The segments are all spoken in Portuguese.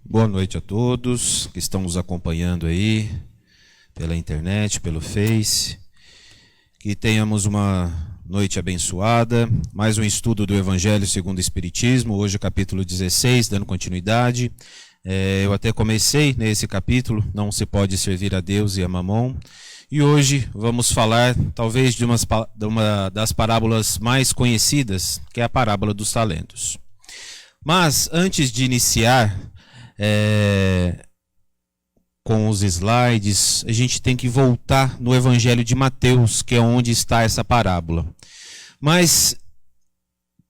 Boa noite a todos que estão nos acompanhando aí pela internet, pelo Face. Que tenhamos uma noite abençoada. Mais um estudo do Evangelho segundo o Espiritismo. Hoje o capítulo 16, dando continuidade. Eu até comecei nesse capítulo, não se pode servir a Deus e a Mamon. E hoje vamos falar talvez de uma das parábolas mais conhecidas, que é a parábola dos talentos. Mas antes de iniciar com os slides, a gente tem que voltar no Evangelho de Mateus, que é onde está essa parábola. Mas,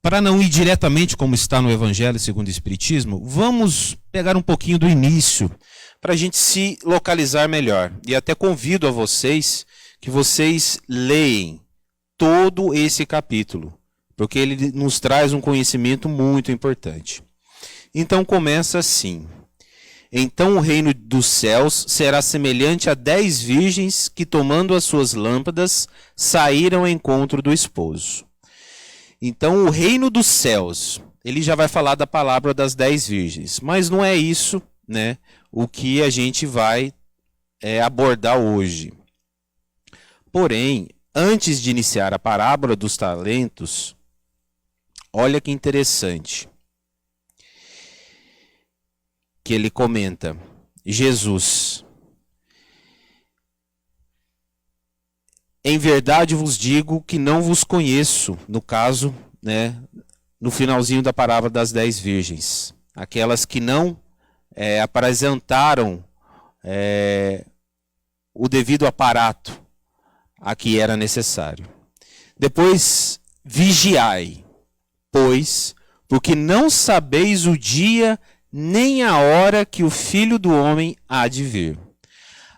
para não ir diretamente como está no Evangelho segundo o Espiritismo, vamos pegar um pouquinho do início, para a gente se localizar melhor. E até convido a vocês que vocês leem todo esse capítulo, porque ele nos traz um conhecimento muito importante. Então começa assim: então o reino dos céus será semelhante a 10 virgens que, tomando as suas lâmpadas, saíram ao encontro do esposo. Então o reino dos céus, ele já vai falar da palavra das 10 virgens, mas não é isso, né, o que a gente vai abordar hoje. Porém, antes de iniciar a parábola dos talentos, olha que interessante que ele comenta. Jesus: em verdade vos digo que não vos conheço. No caso, né, no finalzinho da parábola das 10 virgens, aquelas que não apresentaram o devido aparato a que era necessário. Depois, vigiai, pois, porque não sabeis o dia nem a hora que o Filho do Homem há de vir.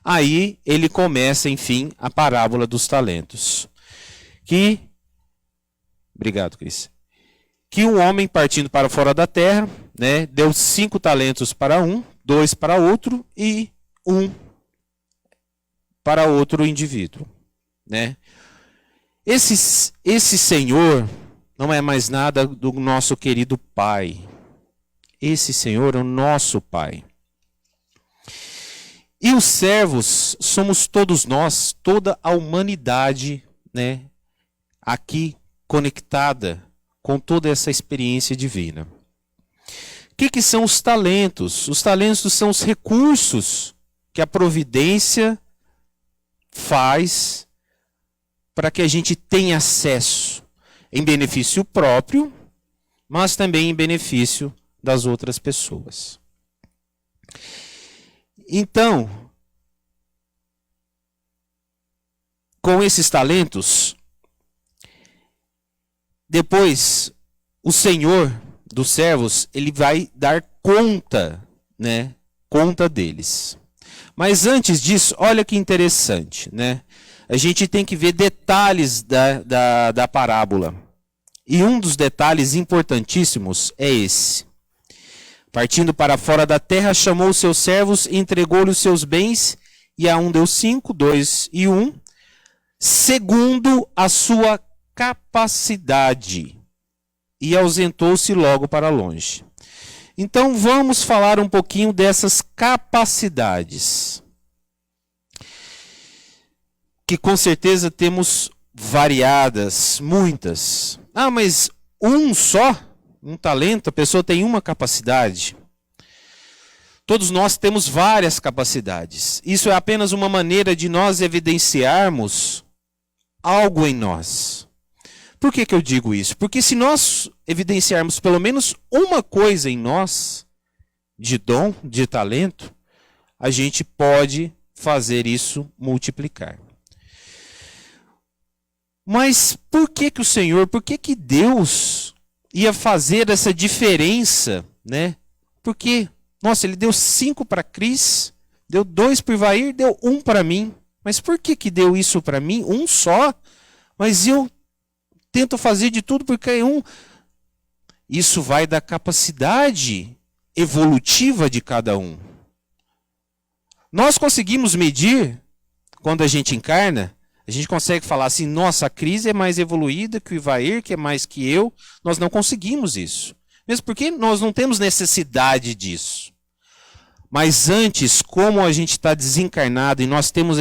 Aí ele começa, enfim, a parábola dos talentos. Obrigado, Cris. Que um homem partindo para fora da terra, né, deu 5 talentos para um, 2 para outro e 1 para outro indivíduo, né? Esse Senhor não é mais nada do nosso querido Pai. Esse Senhor é o nosso Pai. E os servos somos todos nós, toda a humanidade, né, aqui conectada com toda essa experiência divina. O que são os talentos? Os talentos são os recursos que a providência faz para que a gente tenha acesso em benefício próprio, mas também em benefício das outras pessoas. Então, com esses talentos, depois o Senhor dos servos, ele vai dar conta, né, conta deles. Mas antes disso, olha que interessante, né? A gente tem que ver detalhes da parábola. E um dos detalhes importantíssimos é esse. Partindo para fora da terra, chamou os seus servos e entregou-lhe os seus bens, e a um deu 5, 2 e 1, segundo a sua capacidade, e ausentou-se logo para longe. Então vamos falar um pouquinho dessas capacidades, que com certeza temos variadas, muitas. Ah, mas um só? Um talento, a pessoa tem uma capacidade. Todos nós temos várias capacidades. Isso é apenas uma maneira de nós evidenciarmos algo em nós. Por que eu digo isso? Porque se nós evidenciarmos pelo menos uma coisa em nós, de dom, de talento, a gente pode fazer isso multiplicar. Mas por que o Senhor, por que Deus ia fazer essa diferença, né? Porque, nossa, ele deu 5 para Cris, deu 2 para o Ivair, deu 1 para mim. Mas por que deu isso para mim? Um só? Mas eu tento fazer de tudo porque é um. Isso vai da capacidade evolutiva de cada um. Nós conseguimos medir, quando a gente encarna, a gente consegue falar assim, nossa, a Cris é mais evoluída que o Ivair, que é mais que eu. Nós não conseguimos isso. Mesmo porque nós não temos necessidade disso. Mas antes, como a gente está desencarnado e nós temos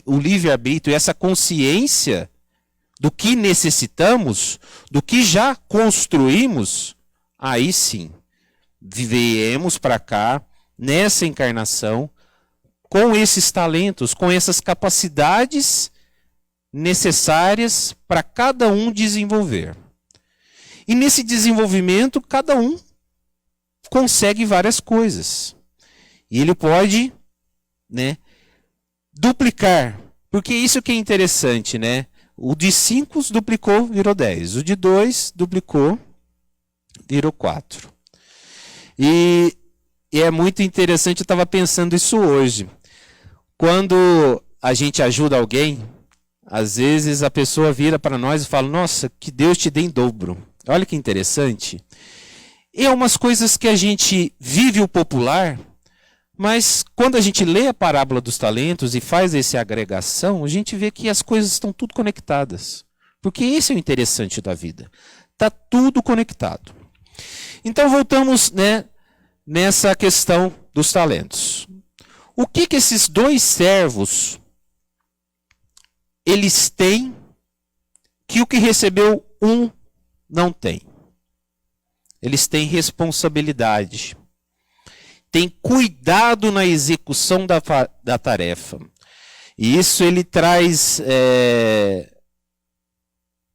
o livre-arbítrio e essa consciência do que necessitamos, do que já construímos, aí sim, viemos para cá, nessa encarnação, com esses talentos, com essas capacidades necessárias para cada um desenvolver. E nesse desenvolvimento, cada um consegue várias coisas. E ele pode, né, duplicar. Porque isso que é interessante, né? O de 5 duplicou, virou 10. O de 2 duplicou, virou 4. E é muito interessante, eu estava pensando isso hoje. Quando a gente ajuda alguém, às vezes a pessoa vira para nós e fala, nossa, que Deus te dê em dobro. Olha que interessante. E é umas coisas que a gente vive o popular, mas quando a gente lê a parábola dos talentos e faz essa agregação, a gente vê que as coisas estão tudo conectadas. Porque esse é o interessante da vida. Está tudo conectado. Então voltamos, né, nessa questão dos talentos. O que esses 2 servos eles têm que o que recebeu um não tem? Eles têm responsabilidade. Tem cuidado na execução da tarefa. E isso ele traz,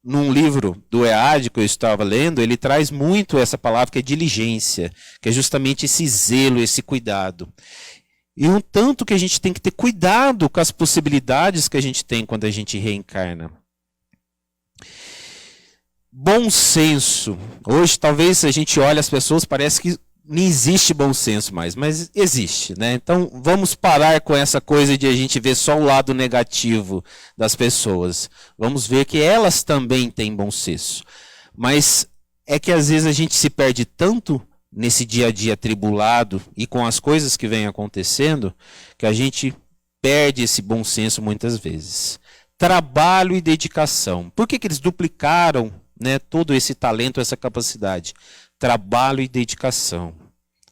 num livro do EAD que eu estava lendo, ele traz muito essa palavra que é diligência, que é justamente esse zelo, esse cuidado. E um tanto que a gente tem que ter cuidado com as possibilidades que a gente tem quando a gente reencarna. Bom senso. Hoje, talvez, a gente olha as pessoas, parece que não existe bom senso mais, mas existe, né? Então, vamos parar com essa coisa de a gente ver só o lado negativo das pessoas. Vamos ver que elas também têm bom senso. Mas é que às vezes a gente se perde tanto nesse dia a dia atribulado e com as coisas que vêm acontecendo, que a gente perde esse bom senso muitas vezes. Trabalho e dedicação. Por que eles duplicaram, né, todo esse talento, essa capacidade? Trabalho e dedicação.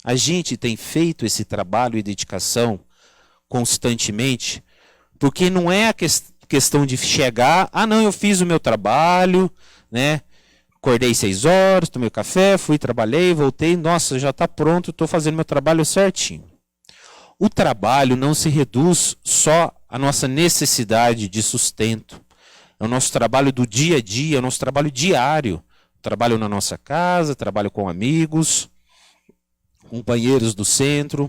A gente tem feito esse trabalho e dedicação constantemente, porque não é a questão de chegar, não, eu fiz o meu trabalho, né? Acordei 6 horas, tomei café, fui, trabalhei, voltei, nossa, já está pronto, estou fazendo meu trabalho certinho. O trabalho não se reduz só à nossa necessidade de sustento. É o nosso trabalho do dia a dia, é o nosso trabalho diário. Trabalho na nossa casa, trabalho com amigos, companheiros do centro,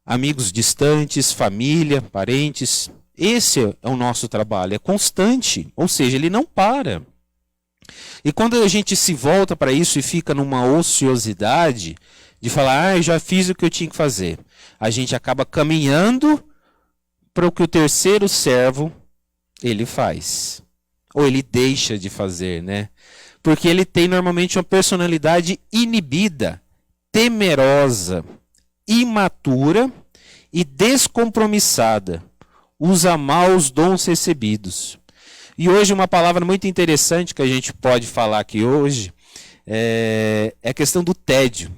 amigos distantes, família, parentes. Esse é o nosso trabalho, é constante, ou seja, ele não para. E quando a gente se volta para isso e fica numa ociosidade de falar, eu já fiz o que eu tinha que fazer, a gente acaba caminhando para o que o terceiro servo ele faz. Ou ele deixa de fazer, né? Porque ele tem normalmente uma personalidade inibida, temerosa, imatura e descompromissada. Usa mal os dons recebidos. E hoje uma palavra muito interessante que a gente pode falar aqui hoje é a questão do tédio.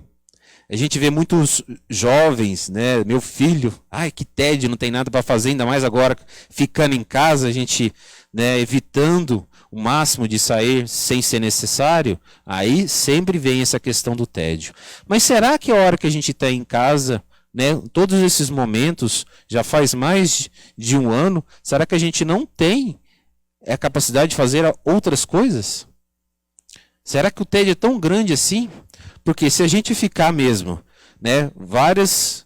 A gente vê muitos jovens, né? Meu filho, ai que tédio, não tem nada para fazer, ainda mais agora ficando em casa, a gente, né, evitando o máximo de sair sem ser necessário, aí sempre vem essa questão do tédio. Mas será que a hora que a gente está em casa, né, todos esses momentos, já faz mais de um ano, será que a gente não tem a capacidade de fazer outras coisas? Será que o tédio é tão grande assim? Porque se a gente ficar mesmo, né, vários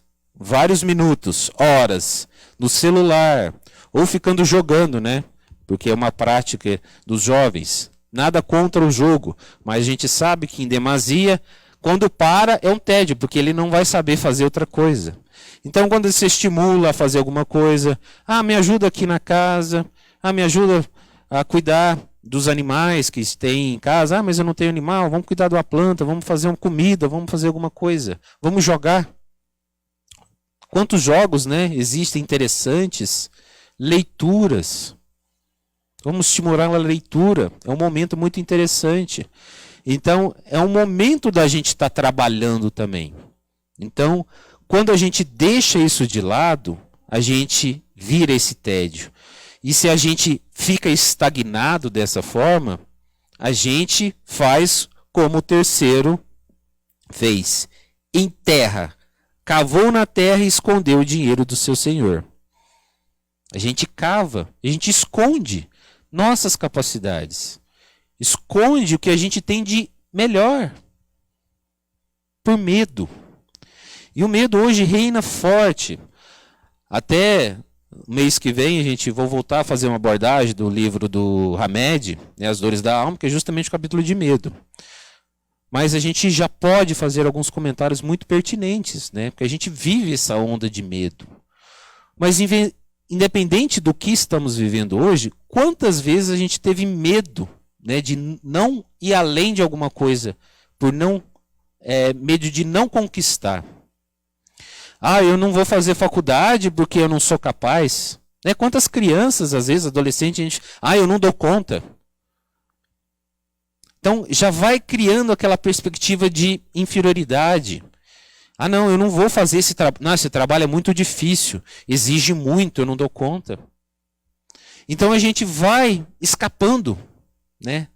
minutos, horas, no celular, ou ficando jogando, né, porque é uma prática dos jovens, nada contra o jogo, mas a gente sabe que em demasia, quando para, é um tédio, porque ele não vai saber fazer outra coisa. Então, quando você estimula a fazer alguma coisa, me ajuda aqui na casa, me ajuda a cuidar dos animais que tem em casa, mas eu não tenho animal, vamos cuidar de uma planta, vamos fazer uma comida, vamos fazer alguma coisa, vamos jogar. Quantos jogos, né, existem interessantes, leituras, vamos estimular a leitura, é um momento muito interessante. Então, é um momento da gente estar trabalhando também, Então, quando a gente deixa isso de lado, a gente vira esse tédio. E se a gente fica estagnado dessa forma, a gente faz como o terceiro fez. Enterra, cavou na terra e escondeu o dinheiro do seu senhor. A gente cava, a gente esconde nossas capacidades. Esconde o que a gente tem de melhor. Por medo. E o medo hoje reina forte. Até mês que vem vou voltar a fazer uma abordagem do livro do Hamed, né, As Dores da Alma, que é justamente o capítulo de medo. Mas a gente já pode fazer alguns comentários muito pertinentes, né, porque a gente vive essa onda de medo. Mas independente do que estamos vivendo hoje, quantas vezes a gente teve medo, né, de não ir além de alguma coisa, por medo de não conquistar. Eu não vou fazer faculdade porque eu não sou capaz. Né? Quantas crianças, às vezes, adolescentes, eu não dou conta. Então, já vai criando aquela perspectiva de inferioridade. Não, eu não vou fazer esse trabalho. Não, esse trabalho é muito difícil, exige muito, eu não dou conta. Então, a gente vai escapando, né?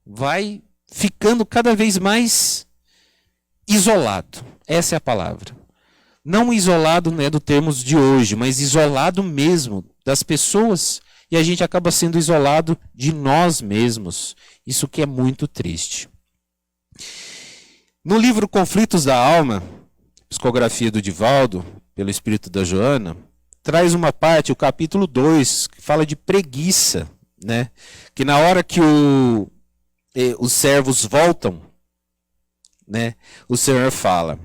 Vai ficando cada vez mais isolado. Essa é a palavra. Não isolado, né, do termos de hoje, mas isolado mesmo das pessoas. E a gente acaba sendo isolado de nós mesmos. Isso que é muito triste. No livro Conflitos da Alma, psicografia do Divaldo, pelo espírito da Joana, traz uma parte, o capítulo 2, que fala de preguiça. Né? Que na hora que os servos voltam, né, o Senhor fala: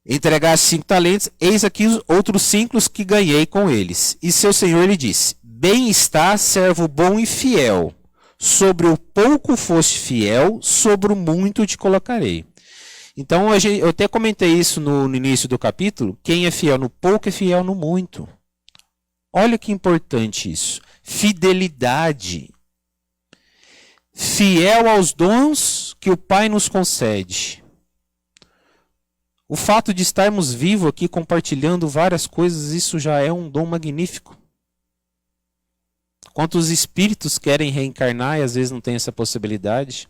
entregaste 5 talentos, eis aqui os outros 5 que ganhei com eles. E seu senhor lhe disse: bem está, servo bom e fiel. Sobre o pouco foste fiel, sobre o muito te colocarei. Então, eu até comentei isso no início do capítulo. Quem é fiel no pouco é fiel no muito. Olha que importante isso. Fidelidade. Fiel aos dons que o Pai nos concede. O fato de estarmos vivos aqui compartilhando várias coisas, isso já é um dom magnífico. Quantos espíritos querem reencarnar e às vezes não tem essa possibilidade?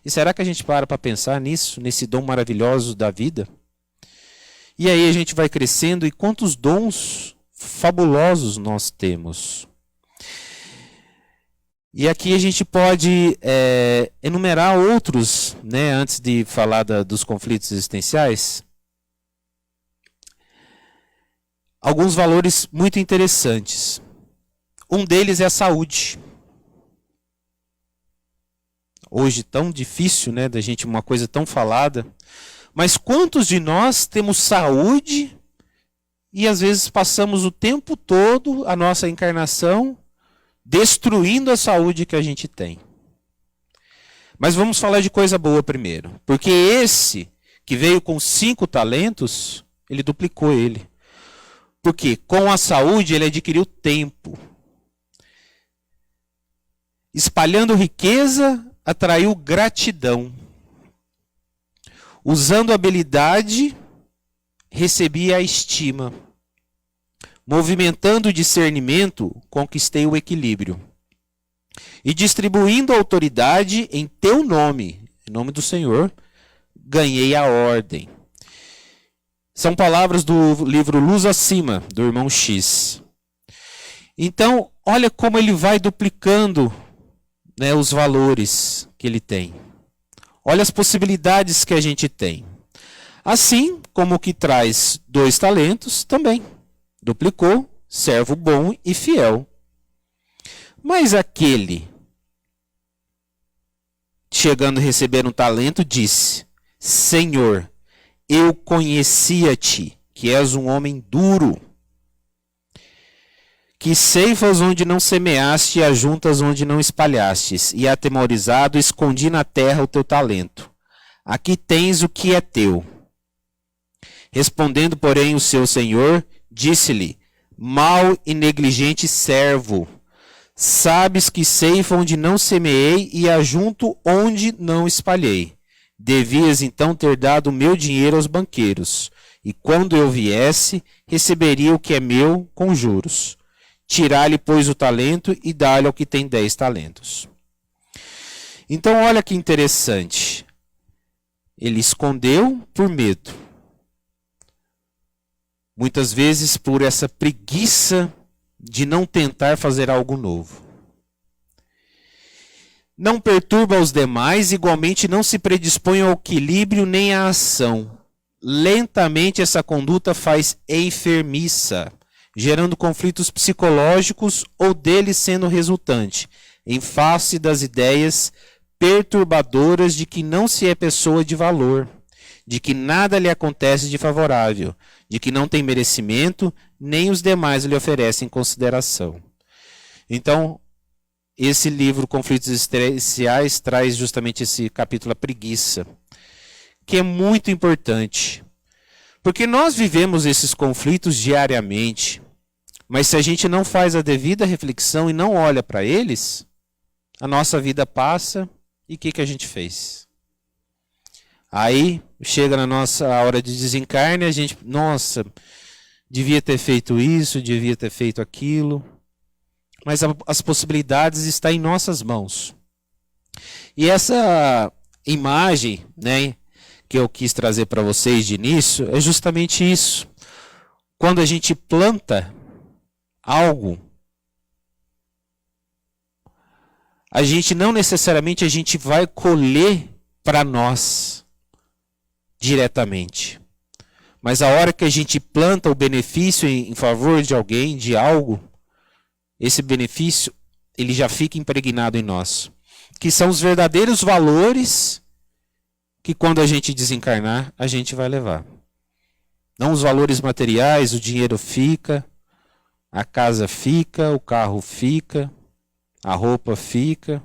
E será que a gente para pensar nisso, nesse dom maravilhoso da vida? E aí a gente vai crescendo e quantos dons fabulosos nós temos. E aqui a gente pode enumerar outros, né, antes de falar dos conflitos existenciais. Alguns valores muito interessantes. Um deles é a saúde. Hoje tão difícil, né, da gente, uma coisa tão falada. Mas quantos de nós temos saúde e às vezes passamos o tempo todo, a nossa encarnação, destruindo a saúde que a gente tem? Mas vamos falar de coisa boa primeiro. Porque esse que veio com 5 talentos, ele duplicou ele. Porque com a saúde ele adquiriu tempo. Espalhando riqueza, atraiu gratidão. Usando habilidade, recebia a estima. Movimentando o discernimento, conquistei o equilíbrio. E distribuindo a autoridade em teu nome, em nome do Senhor, ganhei a ordem. São palavras do livro Luz Acima, do irmão X. Então, olha como ele vai duplicando, né, os valores que ele tem. Olha as possibilidades que a gente tem. Assim como o que traz 2 talentos, também duplicou, servo bom e fiel. Mas aquele, chegando a receber um talento, disse: Senhor, eu conhecia-te, que és um homem duro, que ceifas onde não semeaste e ajuntas onde não espalhastes, e atemorizado escondi na terra o teu talento. Aqui tens o que é teu. Respondendo, porém, o seu senhor, disse-lhe: mau e negligente servo, sabes que ceifa onde não semeei e ajunto onde não espalhei. Devias então ter dado o meu dinheiro aos banqueiros, e quando eu viesse, receberia o que é meu com juros. Tirar-lhe, pois, o talento e dar-lhe ao que tem 10 talentos. Então, olha que interessante. Ele escondeu por medo. Muitas vezes por essa preguiça de não tentar fazer algo novo. Não perturba os demais, igualmente não se predispõe ao equilíbrio nem à ação. Lentamente essa conduta faz enfermiça, gerando conflitos psicológicos ou dele sendo resultante, em face das ideias perturbadoras de que não se é pessoa de valor, de que nada lhe acontece de favorável, de que não tem merecimento, nem os demais lhe oferecem consideração. Então, esse livro, Conflitos Existenciais, traz justamente esse capítulo, a preguiça, que é muito importante. Porque nós vivemos esses conflitos diariamente, mas se a gente não faz a devida reflexão e não olha para eles, a nossa vida passa e o que a gente fez? Aí chega na nossa hora de desencarne, a gente, nossa, devia ter feito isso, devia ter feito aquilo. Mas as possibilidades estão em nossas mãos. E essa imagem, né, que eu quis trazer para vocês de início, é justamente isso. Quando a gente planta algo, a gente não necessariamente a gente vai colher para nós diretamente. Mas a hora que a gente planta o benefício em favor de alguém, de algo, esse benefício ele já fica impregnado em nós. Que são os verdadeiros valores que quando a gente desencarnar, a gente vai levar. Não os valores materiais, o dinheiro fica, a casa fica, o carro fica, a roupa fica,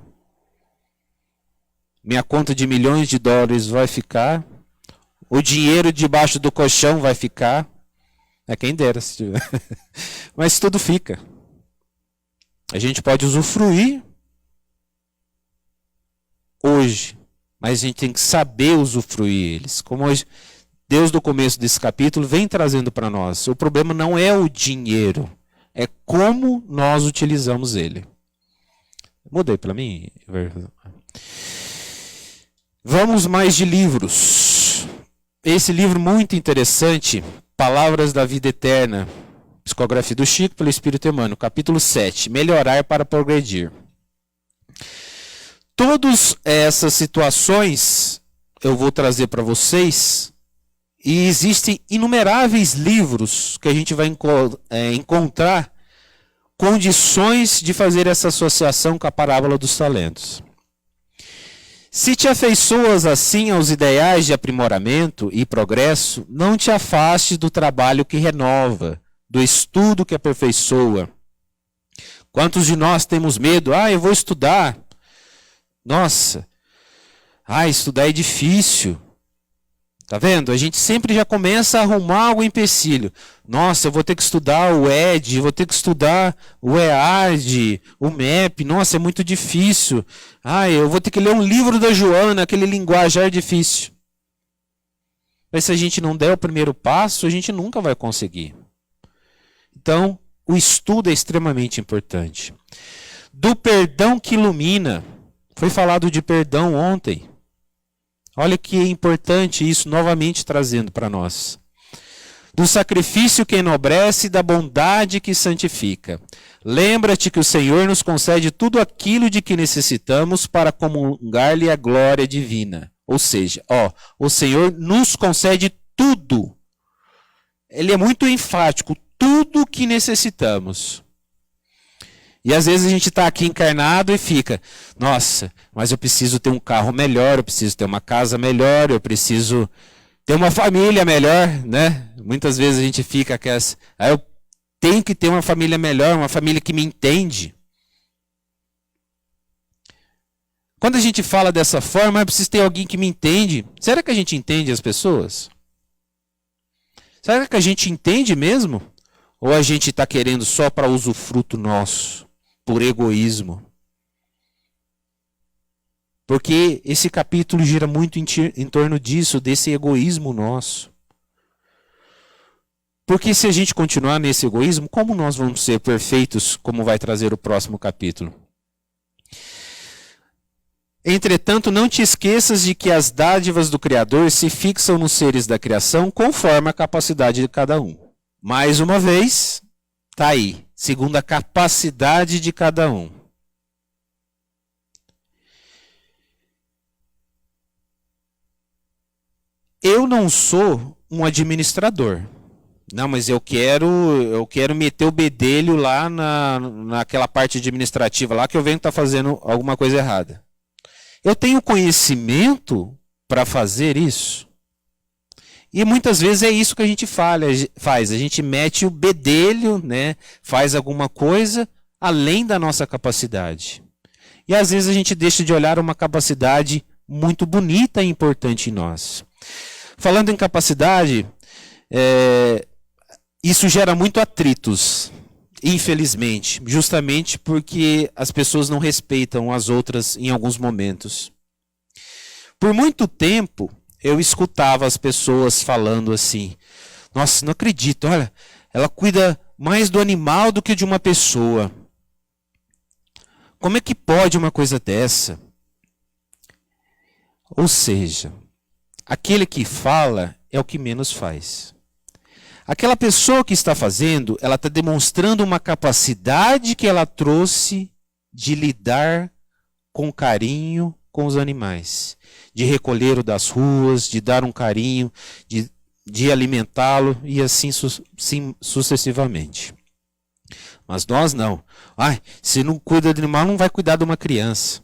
minha conta de milhões de dólares vai ficar, o dinheiro debaixo do colchão vai ficar, é quem dera se tiver. Mas tudo fica. A gente pode usufruir hoje, mas a gente tem que saber usufruir eles. Como hoje, Deus, do começo desse capítulo, vem trazendo para nós. O problema não é o dinheiro, é como nós utilizamos ele. Mudei para mim? Vamos mais de livros. Esse livro muito interessante, Palavras da Vida Eterna, Psicografia do Chico pelo Espírito Emmanuel, capítulo 7, Melhorar para Progredir. Todas essas situações eu vou trazer para vocês, e existem inumeráveis livros que a gente vai encontrar condições de fazer essa associação com a parábola dos talentos. Se te afeiçoas assim aos ideais de aprimoramento e progresso, não te afastes do trabalho que renova, do estudo que aperfeiçoa. Quantos de nós temos medo? Eu vou estudar. Nossa, estudar é difícil. Tá vendo? A gente sempre já começa a arrumar algum empecilho. Nossa, eu vou ter que estudar o ED, vou ter que estudar o EAD, o MEP. Nossa, é muito difícil. Eu vou ter que ler um livro da Joana, aquele linguajar difícil. Mas se a gente não der o primeiro passo, a gente nunca vai conseguir. Então, o estudo é extremamente importante. Do perdão que ilumina. Foi falado de perdão ontem. Olha que importante isso, novamente trazendo para nós. Do sacrifício que enobrece e da bondade que santifica. Lembra-te que o Senhor nos concede tudo aquilo de que necessitamos para comungar-lhe a glória divina. Ou seja, o Senhor nos concede tudo. Ele é muito enfático, tudo o que necessitamos. E às vezes a gente está aqui encarnado e fica, nossa, mas eu preciso ter um carro melhor, eu preciso ter uma casa melhor, eu preciso ter uma família melhor, né? Muitas vezes a gente fica com essa, eu tenho que ter uma família melhor, uma família que me entende. Quando a gente fala dessa forma, eu preciso ter alguém que me entende. Será que a gente entende as pessoas? Será que a gente entende mesmo? Ou a gente está querendo só para usufruto nosso? Por egoísmo. Porque esse capítulo gira muito em torno disso, desse egoísmo nosso. Porque se a gente continuar nesse egoísmo, como nós vamos ser perfeitos, como vai trazer o próximo capítulo? Entretanto, não te esqueças de que as dádivas do Criador se fixam nos seres da criação conforme a capacidade de cada um. Mais uma vez, está aí, segundo a capacidade de cada um. Eu não sou um administrador. Não, mas eu quero meter o bedelho lá naquela parte administrativa lá que eu venho estar fazendo alguma coisa errada. Eu tenho conhecimento para fazer isso? E muitas vezes é isso que a gente faz. A gente mete o bedelho, né? Faz alguma coisa além da nossa capacidade. E às vezes a gente deixa de olhar uma capacidade muito bonita e importante em nós. Falando em capacidade, isso gera muito atritos, infelizmente, justamente porque as pessoas não respeitam as outras em alguns momentos. Por muito tempo, eu escutava as pessoas falando assim: nossa, não acredito, olha, ela cuida mais do animal do que de uma pessoa. Como é que pode uma coisa dessa? Ou seja, aquele que fala é o que menos faz. Aquela pessoa que está fazendo, ela está demonstrando uma capacidade que ela trouxe de lidar com carinho com os animais. De recolher-o das ruas, de dar um carinho, de alimentá-lo e assim sucessivamente. Mas nós não. Se não cuida do animal, não vai cuidar de uma criança.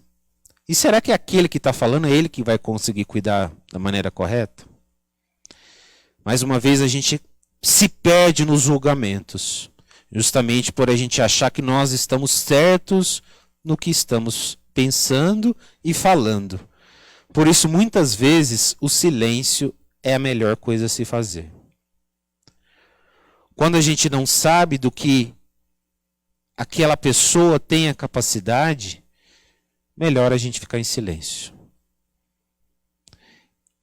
E será que aquele que está falando é ele que vai conseguir cuidar da maneira correta? Mais uma vez a gente se perde nos julgamentos, justamente por a gente achar que nós estamos certos no que estamos pensando e falando. Por isso, muitas vezes, o silêncio é a melhor coisa a se fazer. Quando a gente não sabe do que aquela pessoa tem a capacidade, melhor a gente ficar em silêncio.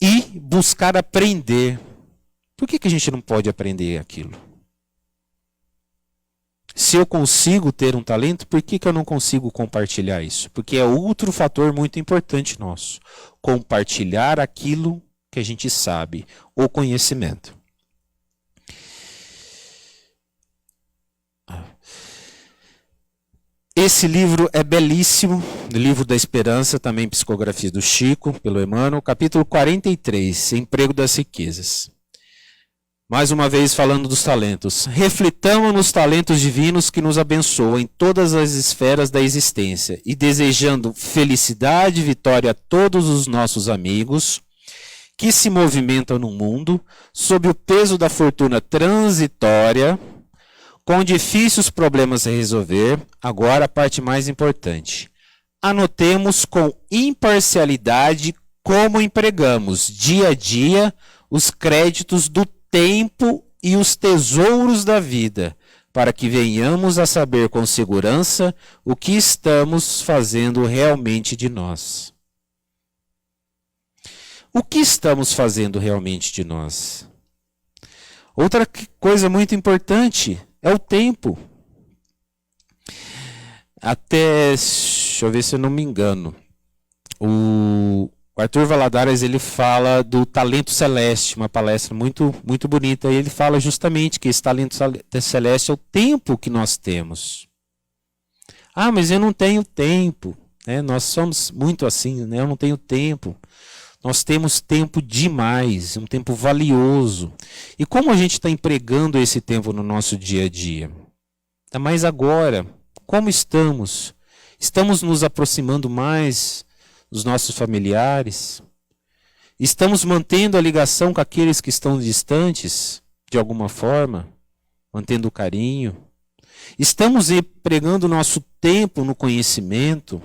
E buscar aprender. Por que a gente não pode aprender aquilo? Se eu consigo ter um talento, por que eu não consigo compartilhar isso? Porque é outro fator muito importante nosso. Compartilhar aquilo que a gente sabe, o conhecimento. Esse livro é belíssimo, o livro da Esperança, também psicografia do Chico, pelo Emmanuel, capítulo 43, Emprego das Riquezas. Mais uma vez falando dos talentos. Reflitamos nos talentos divinos que nos abençoam em todas as esferas da existência e desejando felicidade e vitória a todos os nossos amigos que se movimentam no mundo sob o peso da fortuna transitória, com difíceis problemas a resolver. Agora a parte mais importante. Anotemos com imparcialidade como empregamos dia a dia os créditos do tempo e os tesouros da vida, para que venhamos a saber com segurança o que estamos fazendo realmente de nós. O que estamos fazendo realmente de nós? Outra coisa muito importante é o tempo. Deixa eu ver se eu não me engano, o Arthur Valadares, ele fala do talento celeste, uma palestra muito, muito bonita, e ele fala justamente que esse talento celeste é o tempo que nós temos. Mas eu não tenho tempo, né? Nós somos muito assim, né? Eu não tenho tempo. Nós temos tempo demais, um tempo valioso. E como a gente está empregando esse tempo no nosso dia a dia? Ainda mais agora, como estamos? Estamos nos aproximando mais dos nossos familiares? Estamos mantendo a ligação com aqueles que estão distantes, de alguma forma? Mantendo o carinho? Estamos empregando o nosso tempo no conhecimento?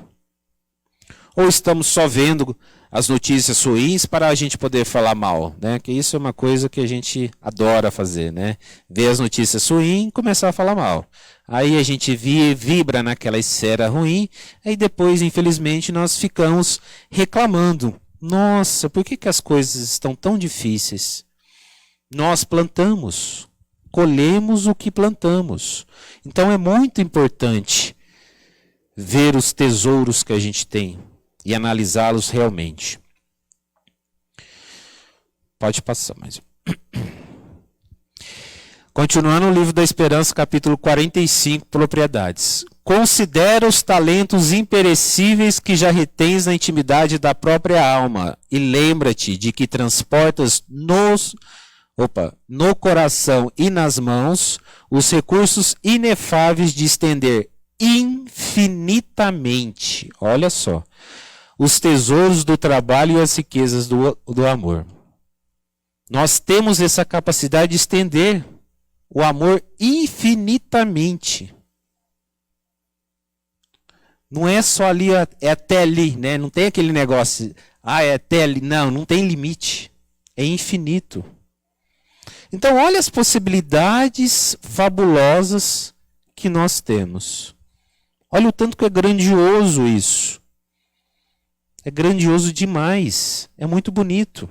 Ou estamos só vendo as notícias ruins para a gente poder falar mal, né? Que isso é uma coisa que a gente adora fazer, né? Ver as notícias ruins e começar a falar mal. Aí a gente vibra naquela esfera ruim, aí depois, infelizmente, nós ficamos reclamando. Nossa, por que que as coisas estão tão difíceis? Nós plantamos, colhemos o que plantamos. Então é muito importante ver os tesouros que a gente tem e analisá-los realmente. Pode passar mais. Continuando o livro da Esperança, capítulo 45, propriedades. Considera os talentos imperecíveis que já retens na intimidade da própria alma e lembra-te de que transportas no coração e nas mãos os recursos inefáveis de estender infinitamente, olha só, os tesouros do trabalho e as riquezas do amor. Nós temos essa capacidade de estender o amor infinitamente. Não é só ali, é até ali, né? Não tem aquele negócio, é até ali. Não, não tem limite. É infinito. Então, olha as possibilidades fabulosas que nós temos. Olha o tanto que é grandioso isso. É grandioso demais. É muito bonito.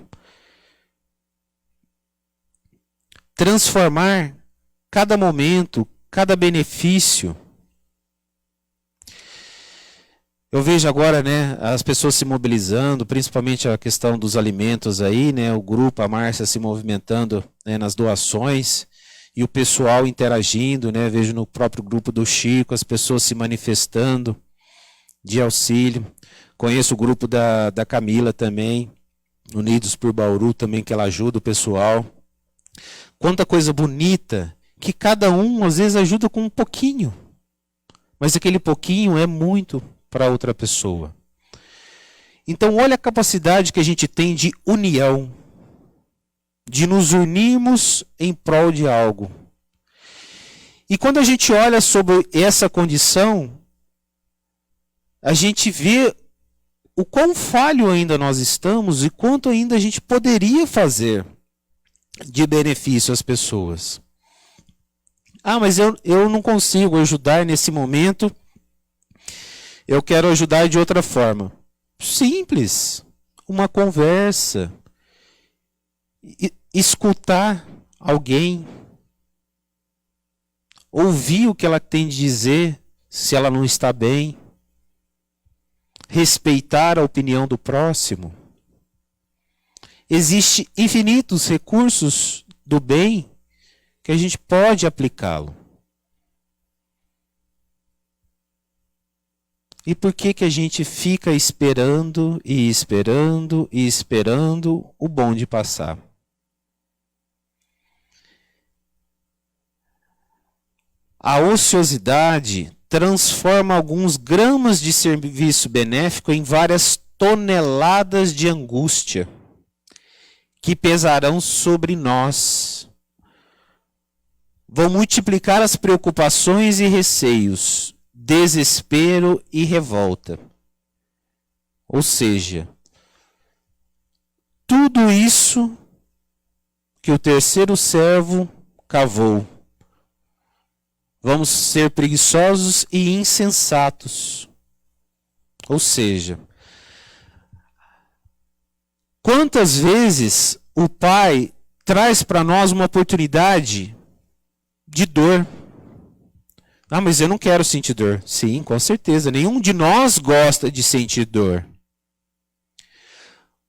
Transformar cada momento, cada benefício. Eu vejo agora, né, as pessoas se mobilizando, principalmente a questão dos alimentos aí, né, o grupo, a Márcia se movimentando, né, nas doações e o pessoal interagindo, né, vejo no próprio grupo do Chico as pessoas se manifestando de auxílio. Conheço o grupo da Camila também, Unidos por Bauru também, que ela ajuda o pessoal. Quanta coisa bonita que cada um às vezes ajuda com um pouquinho, mas aquele pouquinho é muito para outra pessoa. Então olha a capacidade que a gente tem de união, de nos unirmos em prol de algo. E quando a gente olha sobre essa condição, a gente vê o quão falho ainda nós estamos e quanto ainda a gente poderia fazer de benefício às pessoas. Mas eu não consigo ajudar nesse momento. Eu quero ajudar de outra forma. Simples. Uma conversa. Escutar alguém. Ouvir o que ela tem de dizer, se ela não está bem. Respeitar a opinião do próximo. Existem infinitos recursos do bem que a gente pode aplicá-lo. E por que que a gente fica esperando e esperando e esperando o bonde passar? A ociosidade transforma alguns gramas de serviço benéfico em várias toneladas de angústia que pesarão sobre nós. Vão multiplicar as preocupações e receios, desespero e revolta. Ou seja, tudo isso que o terceiro servo cavou. Vamos ser preguiçosos e insensatos. Ou seja, quantas vezes o Pai traz para nós uma oportunidade de dor? Mas eu não quero sentir dor. Sim, com certeza. Nenhum de nós gosta de sentir dor.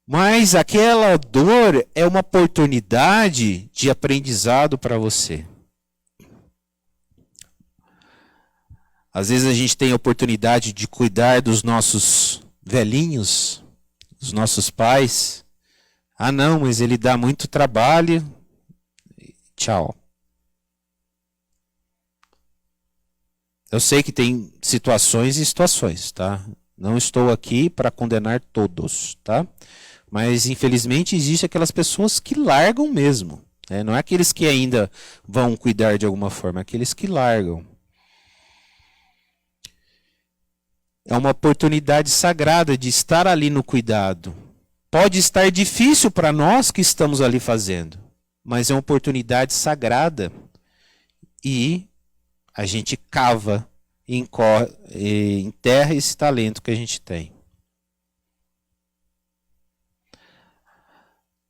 Mas aquela dor é uma oportunidade de aprendizado para você. Às vezes a gente tem a oportunidade de cuidar dos nossos velhinhos, dos nossos pais. Não, mas ele dá muito trabalho. Tchau. Eu sei que tem situações e situações, tá? Não estou aqui para condenar todos, tá? Mas infelizmente existe aquelas pessoas que largam mesmo, né? Não é aqueles que ainda vão cuidar de alguma forma, é aqueles que largam. É uma oportunidade sagrada de estar ali no cuidado, Pode estar difícil para nós que estamos ali fazendo, mas é uma oportunidade sagrada. E a gente cava e enterra esse talento que a gente tem.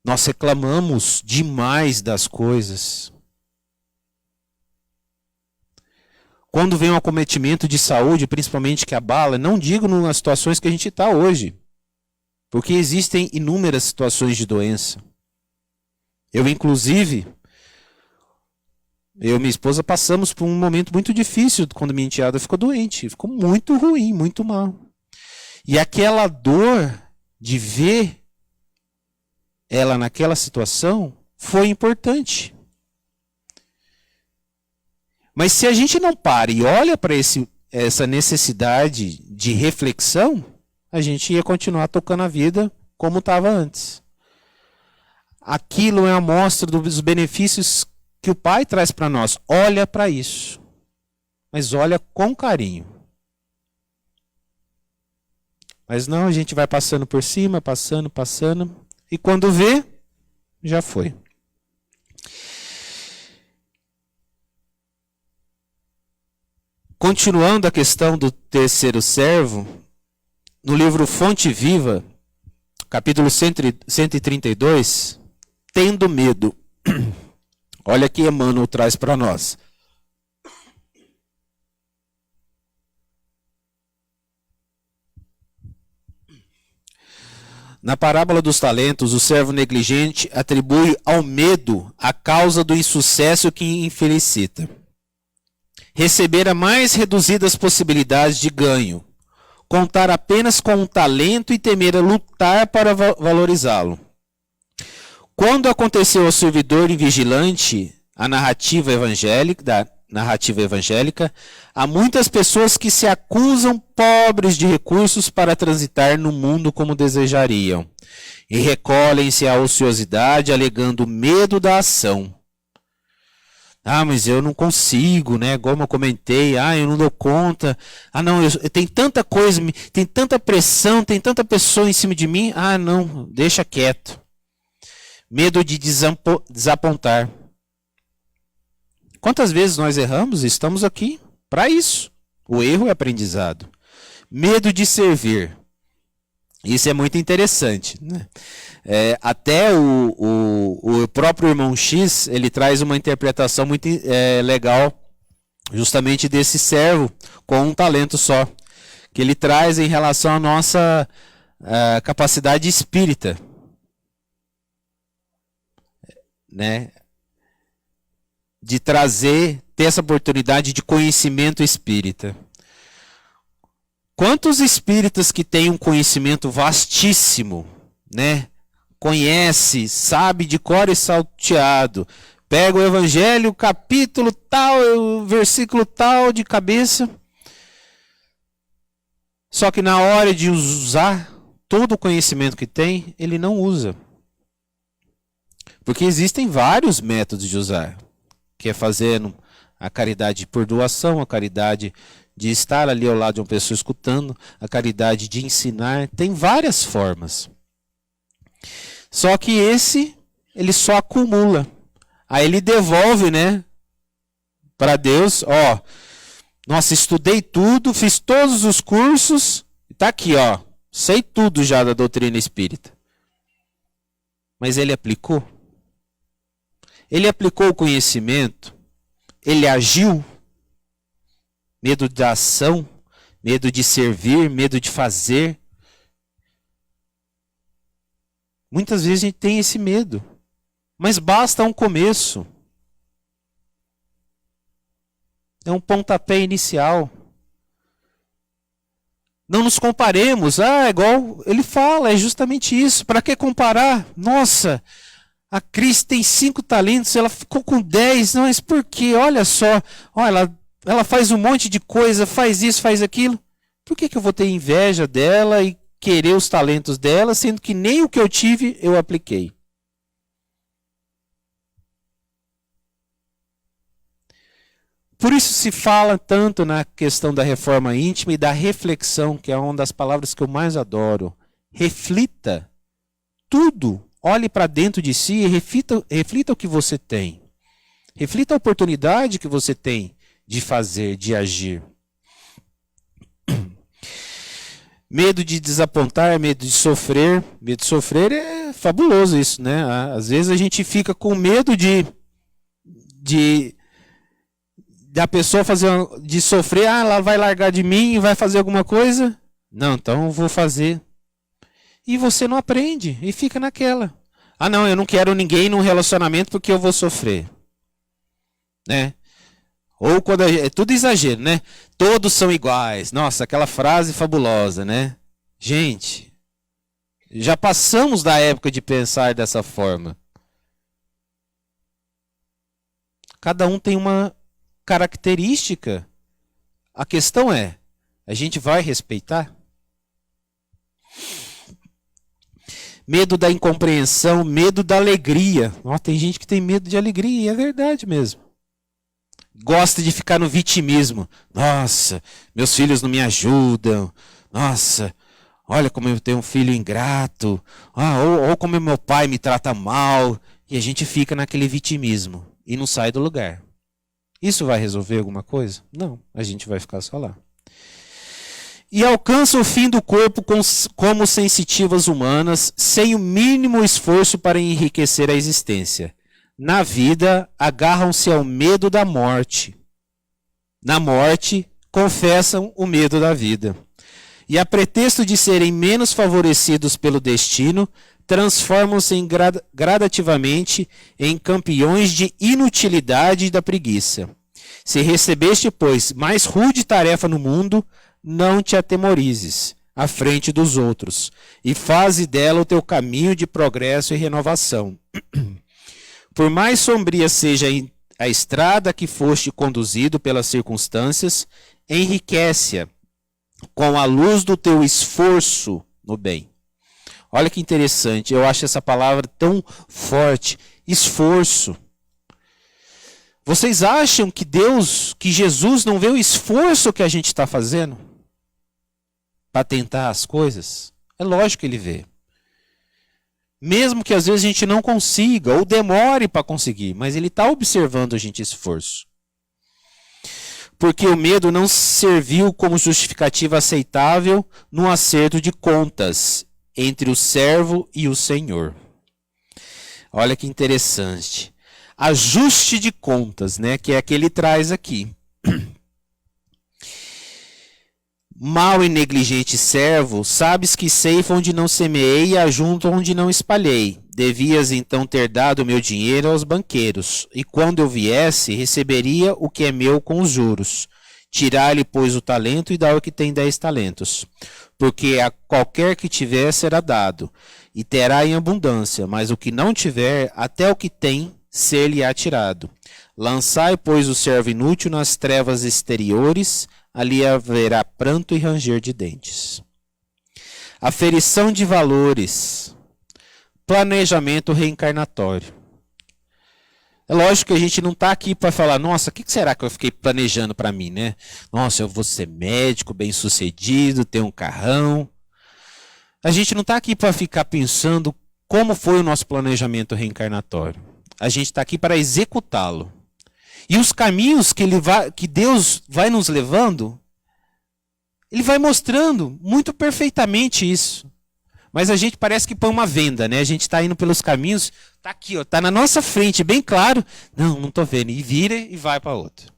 Nós reclamamos demais das coisas. Quando vem um acometimento de saúde, principalmente que abala, não digo nas situações que a gente está hoje, porque existem inúmeras situações de doença. Inclusive, eu e minha esposa passamos por um momento muito difícil quando minha enteada ficou doente. Ficou muito ruim, muito mal. E aquela dor de ver ela naquela situação foi importante. Mas se a gente não para e olha para essa necessidade de reflexão, a gente ia continuar tocando a vida como estava antes. Aquilo é a amostra dos benefícios que o Pai traz para nós. Olha para isso. Mas olha com carinho. Mas não, a gente vai passando por cima, passando. E quando vê, já foi. Continuando a questão do terceiro servo, no livro Fonte Viva, capítulo 132, tendo medo. Olha que Emmanuel traz para nós. Na parábola dos talentos, o servo negligente atribui ao medo a causa do insucesso que infelicita. Receber a mais reduzidas possibilidades de ganho, contar apenas com um talento e temer a lutar para valorizá-lo. Quando aconteceu ao servidor invigilante a narrativa evangélica, há muitas pessoas que se acusam pobres de recursos para transitar no mundo como desejariam, e recolhem-se à ociosidade alegando medo da ação. Mas eu não consigo, né? Como eu comentei, eu não dou conta. Não, tem tanta coisa, tem tanta pressão, tem tanta pessoa em cima de mim. Não, deixa quieto. Medo de desapontar. Quantas vezes nós erramos? Estamos aqui para isso. O erro é aprendizado. Medo de servir. Isso é muito interessante, né? Até o próprio irmão X, ele traz uma interpretação muito legal, justamente desse servo com um talento só, que ele traz em relação à nossa capacidade espírita, né? De ter essa oportunidade de conhecimento espírita. Quantos espíritas que têm um conhecimento vastíssimo, né? Conhece, sabe de cor e salteado, pega o evangelho, capítulo tal, versículo tal de cabeça, só que na hora de usar todo o conhecimento que tem, ele não usa. Porque existem vários métodos de usar, que é fazendo a caridade por doação, a caridade de estar ali ao lado de uma pessoa escutando, a caridade de ensinar, tem várias formas. Só que ele só acumula. Aí ele devolve, né, para Deus, nossa, estudei tudo, fiz todos os cursos, está aqui, sei tudo já da doutrina espírita. Mas ele aplicou? Ele aplicou o conhecimento? Ele agiu? Medo da ação, medo de servir, medo de fazer. Muitas vezes a gente tem esse medo, mas basta um começo. É um pontapé inicial. Não nos comparemos. Igual ele fala, é justamente isso. Para que comparar? Nossa, a Cris tem 5 talentos, ela ficou com 10. Não, mas por quê? Olha só, ela faz um monte de coisa, faz isso, faz aquilo. Por que eu vou ter inveja dela e querer os talentos dela, sendo que nem o que eu tive eu apliquei? Por isso se fala tanto na questão da reforma íntima e da reflexão, que é uma das palavras que eu mais adoro. Reflita tudo, olhe para dentro de si e reflita o que você tem. Reflita a oportunidade que você tem de fazer, de agir. Medo de desapontar, medo de sofrer. Medo de sofrer é fabuloso isso, né? Às vezes a gente fica com medo da pessoa de sofrer, ela vai largar de mim e vai fazer alguma coisa. Não, então eu vou fazer. E você não aprende e fica naquela. Não, eu não quero ninguém num relacionamento porque eu vou sofrer. Né? Ou quando é tudo exagero, né? Todos são iguais. Nossa, aquela frase fabulosa, né? Gente, já passamos da época de pensar dessa forma. Cada um tem uma característica. A questão é, a gente vai respeitar? Medo da incompreensão, medo da alegria. Tem gente que tem medo de alegria, e é verdade mesmo. Gosta de ficar no vitimismo. Nossa, meus filhos não me ajudam. Nossa, olha como eu tenho um filho ingrato. Ou como meu pai me trata mal. E a gente fica naquele vitimismo e não sai do lugar. Isso vai resolver alguma coisa? Não, a gente vai ficar só lá. E alcança o fim do corpo como sensitivas humanas, sem o mínimo esforço para enriquecer a existência. Na vida, agarram-se ao medo da morte. Na morte, confessam o medo da vida. E a pretexto de serem menos favorecidos pelo destino, transformam-se gradativamente em campeões de inutilidade e da preguiça. Se recebeste, pois, mais rude tarefa no mundo, não te atemorizes à frente dos outros, e faze dela o teu caminho de progresso e renovação. Por mais sombria seja a estrada que foste conduzido pelas circunstâncias, enriquece-a com a luz do teu esforço no bem. Olha que interessante, eu acho essa palavra tão forte, esforço. Vocês acham que Jesus não vê o esforço que a gente está fazendo para tentar as coisas? É lógico que ele vê. Mesmo que às vezes a gente não consiga, ou demore para conseguir, mas ele está observando a gente esforço. Porque o medo não serviu como justificativa aceitável no acerto de contas entre o servo e o Senhor. Olha que interessante. Ajuste de contas, né, que é que ele traz aqui. Mau e negligente servo, sabes que ceifa onde não semeei e ajunto onde não espalhei. Devias então ter dado meu dinheiro aos banqueiros, e quando eu viesse, receberia o que é meu com os juros. Tirar-lhe, pois, o talento e dar o que tem 10 talentos. Porque a qualquer que tiver será dado, e terá em abundância, mas o que não tiver, até o que tem, ser-lhe-á tirado. Lançai, pois, o servo inútil nas trevas exteriores, ali haverá pranto e ranger de dentes. Aferição de valores. Planejamento reencarnatório. É lógico que a gente não está aqui para falar, nossa, o que será que eu fiquei planejando para mim, né? Nossa, eu vou ser médico, bem-sucedido, ter um carrão. A gente não está aqui para ficar pensando como foi o nosso planejamento reencarnatório. A gente está aqui para executá-lo. E os caminhos que Deus vai nos levando, Ele vai mostrando muito perfeitamente isso. Mas a gente parece que põe uma venda, né? A gente está indo pelos caminhos, está aqui, está na nossa frente, bem claro. Não estou vendo. E vira e vai para outro.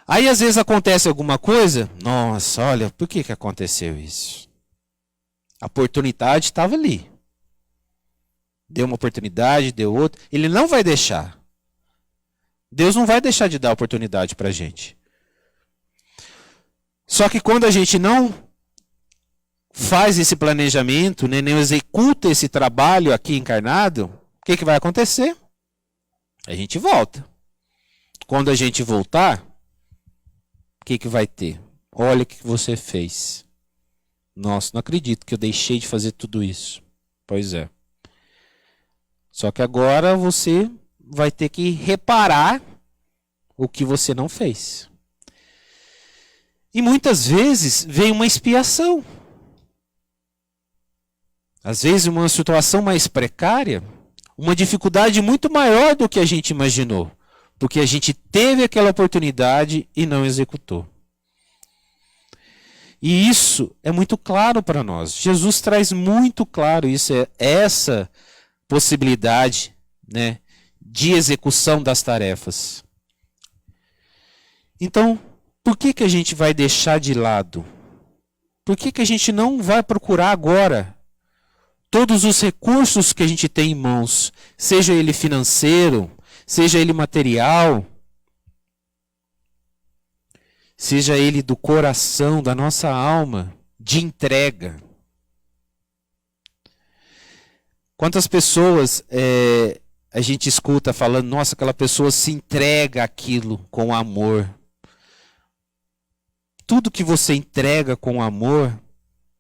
Aí às vezes acontece alguma coisa, nossa, olha, por que aconteceu isso? A oportunidade estava ali. Deu uma oportunidade, deu outra. Ele não vai deixar. Deus não vai deixar de dar oportunidade para a gente. Só que quando a gente não faz esse planejamento, né, nem executa esse trabalho aqui encarnado, o que vai acontecer? A gente volta. Quando a gente voltar, o que vai ter? Olha o que você fez. Nossa, não acredito que eu deixei de fazer tudo isso. Pois é. Só que agora você vai ter que reparar o que você não fez. E muitas vezes vem uma expiação. Às vezes uma situação mais precária, uma dificuldade muito maior do que a gente imaginou, porque a gente teve aquela oportunidade e não executou. E isso é muito claro para nós. Jesus traz muito claro isso, essa possibilidade, né, de execução das tarefas. Então, por que a gente vai deixar de lado? Por que a gente não vai procurar agora todos os recursos que a gente tem em mãos, seja ele financeiro, seja ele material, seja ele do coração, da nossa alma, de entrega? Quantas pessoas a gente escuta falando, nossa, aquela pessoa se entrega àquilo com amor. Tudo que você entrega com amor,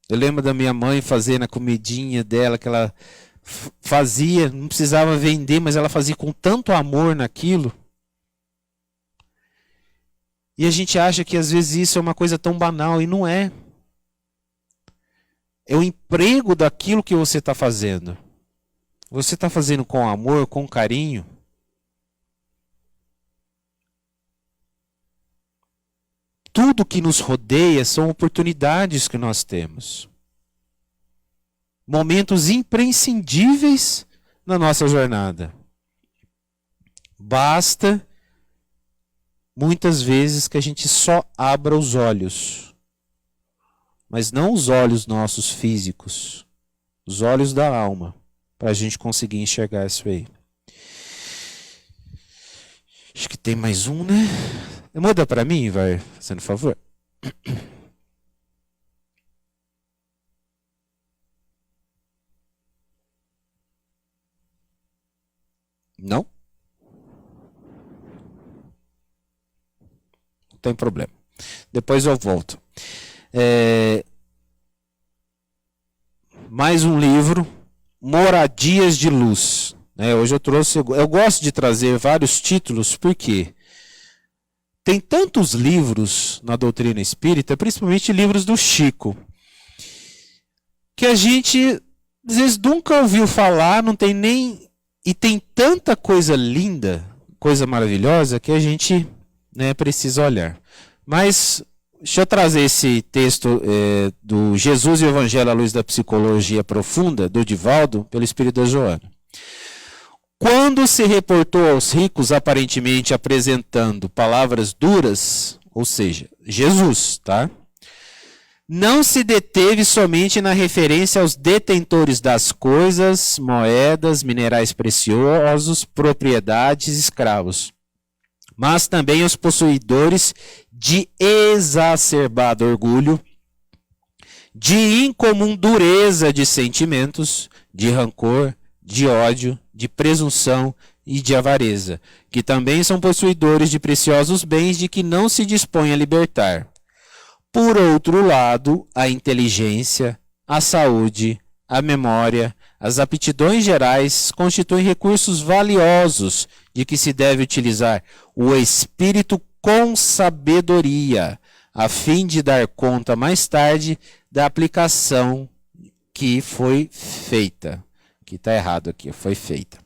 eu lembro da minha mãe fazendo a comidinha dela, que ela fazia, não precisava vender, mas ela fazia com tanto amor naquilo. E a gente acha que às vezes isso é uma coisa tão banal, e não é. É o emprego daquilo que você está fazendo. Você está fazendo com amor, com carinho. Tudo que nos rodeia são oportunidades que nós temos. Momentos imprescindíveis na nossa jornada. Basta, muitas vezes, que a gente só abra os olhos. Mas não os olhos nossos físicos. Os olhos da alma. Para a gente conseguir enxergar isso aí. Acho que tem mais um, né? Muda para mim, vai, fazendo favor. Não? Não tem problema. Depois eu volto. Mais um livro, Moradias de Luz. Hoje eu gosto de trazer vários títulos, porque tem tantos livros na doutrina espírita, principalmente livros do Chico, que a gente às vezes nunca ouviu falar, não tem nem... E tem tanta coisa linda, coisa maravilhosa, que a gente precisa olhar. Mas deixa eu trazer esse texto do Jesus e o Evangelho à Luz da Psicologia Profunda, do Divaldo, pelo Espírito da Joana. Quando se reportou aos ricos aparentemente apresentando palavras duras, ou seja, Jesus, tá? Não se deteve somente na referência aos detentores das coisas, moedas, minerais preciosos, propriedades, escravos, mas também aos possuidores de exacerbado orgulho, de incomum dureza de sentimentos, de rancor, de ódio, de presunção e de avareza, que também são possuidores de preciosos bens de que não se dispõem a libertar. Por outro lado, a inteligência, a saúde, a memória, as aptidões gerais constituem recursos valiosos de que se deve utilizar o espírito com sabedoria, a fim de dar conta mais tarde da aplicação que foi feita. Que está errado aqui, foi feita.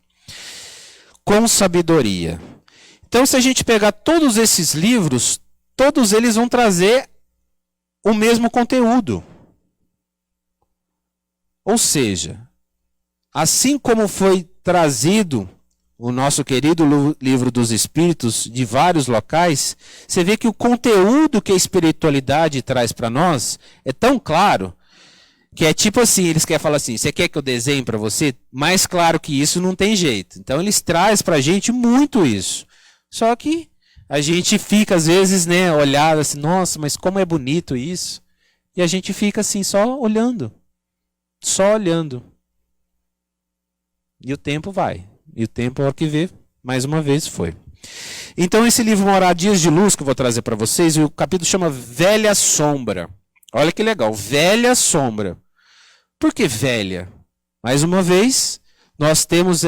Com sabedoria. Então, se a gente pegar todos esses livros, todos eles vão trazer o mesmo conteúdo. Ou seja, assim como foi trazido o nosso querido Livro dos Espíritos de vários locais, você vê que o conteúdo que a espiritualidade traz para nós é tão claro, que é tipo assim, eles querem falar assim, você quer que eu desenhe para você? Mais claro que isso não tem jeito. Então eles trazem para a gente muito isso. Só que a gente fica às vezes, olhado assim, nossa, mas como é bonito isso. E a gente fica assim, só olhando. Só olhando. E o tempo vai. E o tempo, a hora que vê, mais uma vez foi. Então esse livro Moradias de Luz que eu vou trazer para vocês, o capítulo chama Velha Sombra. Olha que legal, Velha Sombra. Por que velha? Mais uma vez, nós temos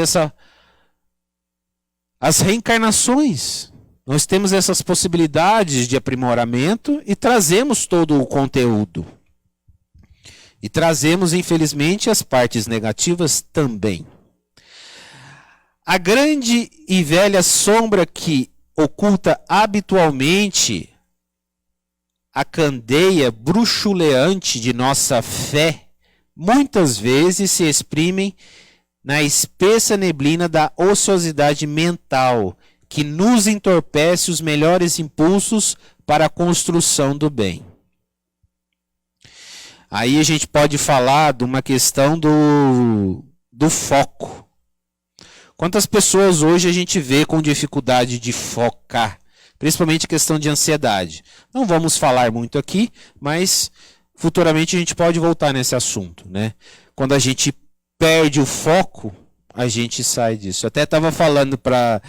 as reencarnações. Nós temos essas possibilidades de aprimoramento e trazemos todo o conteúdo. E trazemos, infelizmente, as partes negativas também. A grande e velha sombra que oculta habitualmente a candeia bruxuleante de nossa fé, muitas vezes se exprimem na espessa neblina da ociosidade mental, que nos entorpece os melhores impulsos para a construção do bem. Aí a gente pode falar de uma questão do foco. Quantas pessoas hoje a gente vê com dificuldade de focar, principalmente questão de ansiedade. Não vamos falar muito aqui, mas futuramente a gente pode voltar nesse assunto, né? Quando a gente perde o foco, a gente sai disso. Eu até estava falando para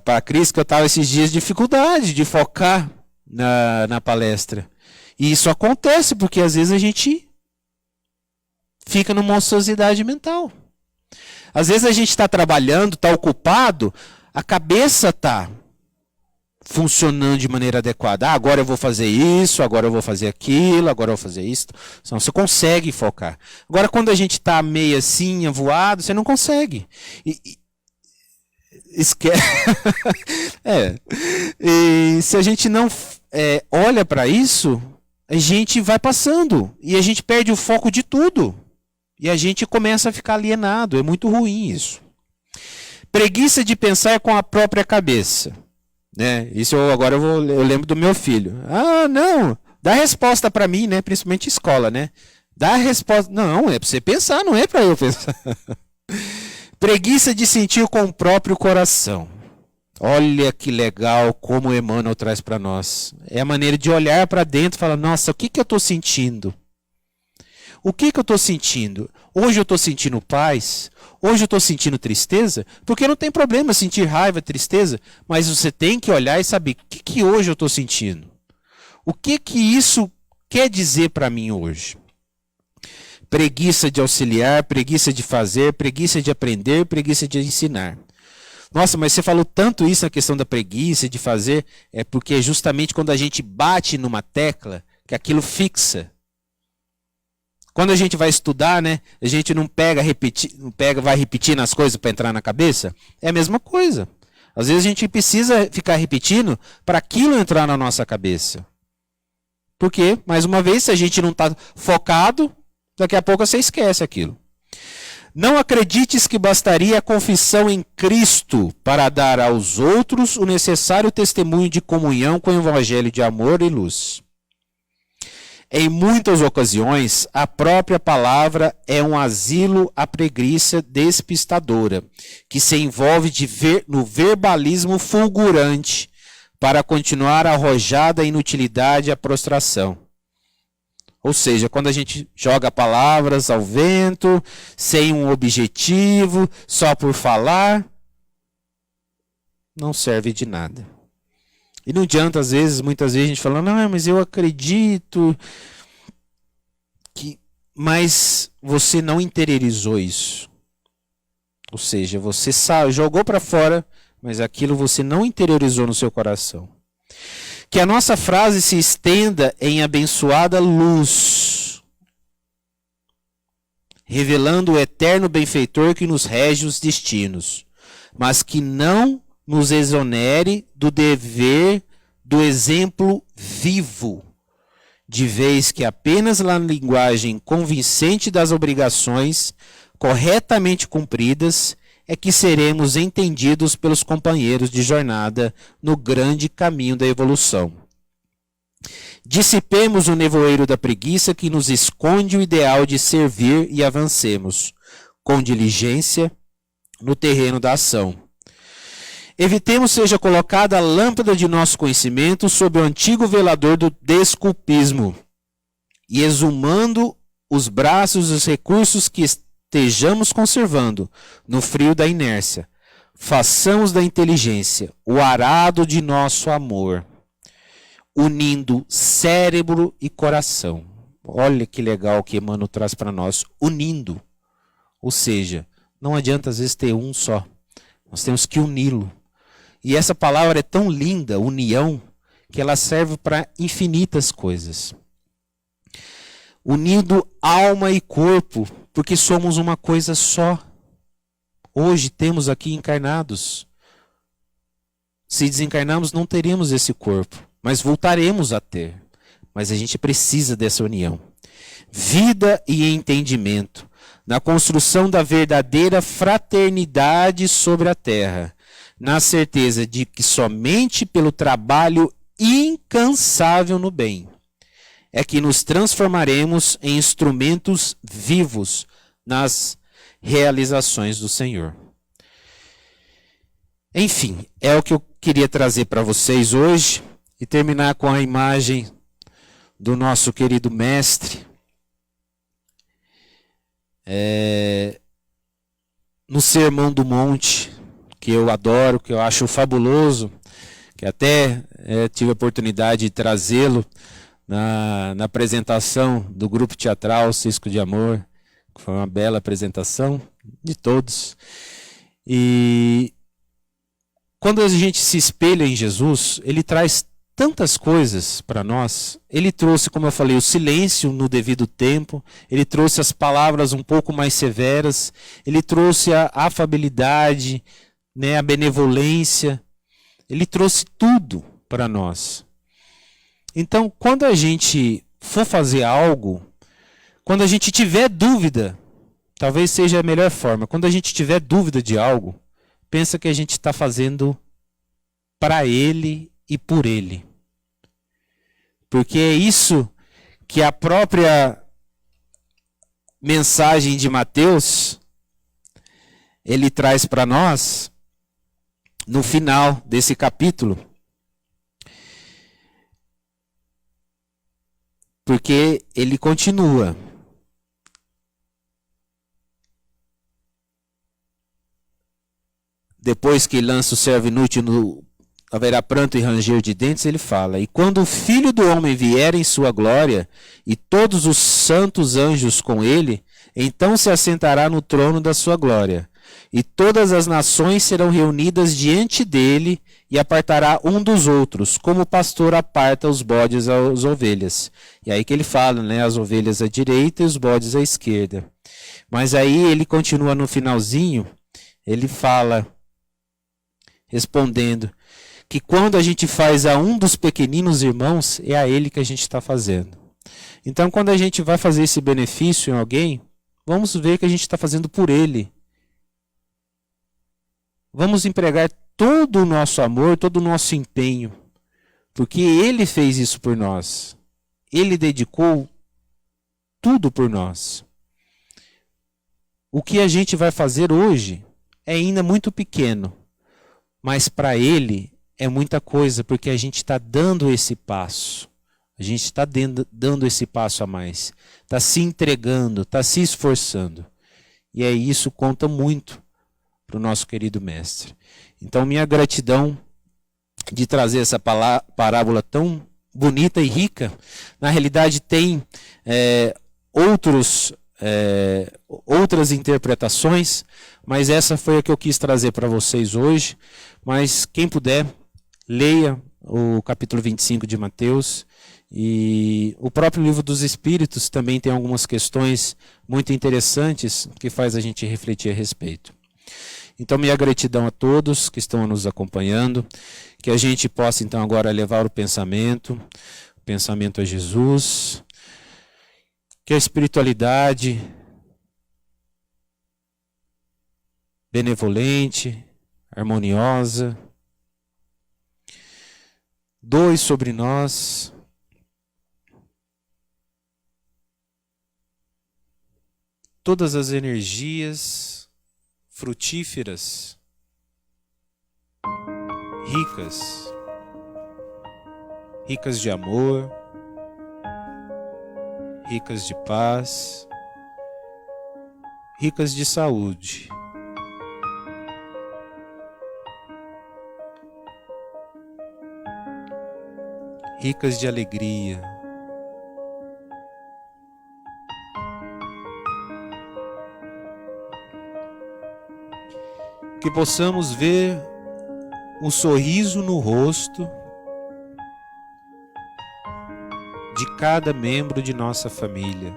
a Cris que eu estava esses dias de dificuldade de focar na palestra. E isso acontece porque às vezes a gente fica numa ociosidade mental. Às vezes a gente está trabalhando, está ocupado, a cabeça está funcionando de maneira adequada. Agora eu vou fazer isso, agora eu vou fazer aquilo, agora eu vou fazer isso. Então, você consegue focar. Agora quando a gente está meio assim, avoado, você não consegue. Esquece. E se a gente não olha para isso, a gente vai passando e a gente perde o foco de tudo. E a gente começa a ficar alienado. É muito ruim isso. Preguiça de pensar com a própria cabeça. Né? Isso eu lembro do meu filho. Ah, não, dá resposta para mim, né? Principalmente escola, né? Dá a resposta. Não, é para você pensar, não é para eu pensar. Preguiça de sentir com o próprio coração. Olha que legal como Emmanuel traz para nós. É a maneira de olhar para dentro e falar, nossa, o que eu estou sentindo? O que eu estou sentindo? Hoje eu estou sentindo paz? Hoje eu estou sentindo tristeza? Porque não tem problema sentir raiva, tristeza, mas você tem que olhar e saber o que hoje eu estou sentindo. O que isso quer dizer para mim hoje? Preguiça de auxiliar, preguiça de fazer, preguiça de aprender, preguiça de ensinar. Nossa, mas você falou tanto isso na questão da preguiça de fazer, é porque é justamente quando a gente bate numa tecla que aquilo fixa. Quando a gente vai estudar, né, a gente não vai repetindo as coisas para entrar na cabeça. É a mesma coisa. Às vezes a gente precisa ficar repetindo para aquilo entrar na nossa cabeça. Porque, mais uma vez, se a gente não está focado, daqui a pouco você esquece aquilo. Não acredites que bastaria a confissão em Cristo para dar aos outros o necessário testemunho de comunhão com o Evangelho de amor e luz. Em muitas ocasiões, a própria palavra é um asilo à preguiça despistadora, que se envolve no verbalismo fulgurante para continuar arrojada a inutilidade e a prostração. Ou seja, quando a gente joga palavras ao vento, sem um objetivo, só por falar, não serve de nada. E não adianta, muitas vezes a gente fala, não, mas eu acredito que... Mas você não interiorizou isso. Ou seja, você jogou para fora, mas aquilo você não interiorizou no seu coração. Que a nossa frase se estenda em abençoada luz, revelando o eterno benfeitor que nos rege os destinos, mas que não nos exonere do dever do exemplo vivo, de vez que apenas na linguagem convincente das obrigações corretamente cumpridas é que seremos entendidos pelos companheiros de jornada no grande caminho da evolução. Dissipemos o nevoeiro da preguiça que nos esconde o ideal de servir e avancemos, com diligência, no terreno da ação. Evitemos seja colocada a lâmpada de nosso conhecimento sob o antigo velador do desculpismo, e exumando os braços os recursos que estejamos conservando no frio da inércia, façamos da inteligência o arado de nosso amor, unindo cérebro e coração. Olha que legal que Emmanuel traz para nós, unindo. Ou seja, não adianta às vezes ter um só, nós temos que uni-lo. E essa palavra é tão linda, união, que ela serve para infinitas coisas. unido alma e corpo, porque somos uma coisa só. Hoje temos aqui encarnados. Se desencarnarmos, não teremos esse corpo, mas voltaremos a ter. Mas a gente precisa dessa união. Vida e entendimento, na construção da verdadeira fraternidade sobre a terra, na certeza de que somente pelo trabalho incansável no bem é que nos transformaremos em instrumentos vivos nas realizações do Senhor. Enfim, é o que eu queria trazer para vocês hoje e terminar com a imagem do nosso querido mestre. No Sermão do Monte, que eu adoro, que eu acho fabuloso, que até tive a oportunidade de trazê-lo na apresentação do grupo teatral Cisco de Amor, que foi uma bela apresentação de todos. E quando a gente se espelha em Jesus, ele traz tantas coisas para nós. Ele trouxe, como eu falei, o silêncio no devido tempo, ele trouxe as palavras um pouco mais severas, ele trouxe a afabilidade, né, a benevolência, ele trouxe tudo para nós. Então, quando a gente for fazer algo, quando a gente tiver dúvida, talvez seja a melhor forma, quando a gente tiver dúvida de algo, pensa que a gente está fazendo para ele e por ele. Porque é isso que a própria mensagem de Mateus, ele traz para nós no final desse capítulo. Porque ele continua. Depois que lança o servo inútil, haverá pranto e ranger de dentes, ele fala: e quando o Filho do Homem vier em sua glória, e todos os santos anjos com ele, então se assentará no trono da sua glória. E todas as nações serão reunidas diante dele, e apartará um dos outros, como o pastor aparta os bodes às ovelhas. E aí que ele fala, né, as ovelhas à direita e os bodes à esquerda. Mas aí ele continua no finalzinho, ele fala, respondendo, que quando a gente faz a um dos pequeninos irmãos, é a ele que a gente está fazendo. Então, quando a gente vai fazer esse benefício em alguém, vamos ver que a gente está fazendo por ele. Vamos empregar todo o nosso amor, todo o nosso empenho, porque ele fez isso por nós. Ele dedicou tudo por nós. O que a gente vai fazer hoje é ainda muito pequeno, mas para ele é muita coisa, porque a gente está dando esse passo. A gente está dando esse passo a mais. Está se entregando, está se esforçando. E é isso que conta muito para o nosso querido mestre. Então, minha gratidão de trazer essa parábola tão bonita e rica. Na realidade, tem outras interpretações, mas essa foi a que eu quis trazer para vocês hoje. Mas quem puder, leia o capítulo 25 de Mateus, e o próprio Livro dos Espíritos também tem algumas questões muito interessantes que faz a gente refletir a respeito. Então, minha gratidão a todos que estão nos acompanhando, que a gente possa então agora levar o pensamento a Jesus, que a espiritualidade benevolente, harmoniosa, doe sobre nós todas as energias frutíferas, ricas de amor, ricas de paz, ricas de saúde. Ricas de alegria. Que possamos ver um sorriso no rosto de cada membro de nossa família,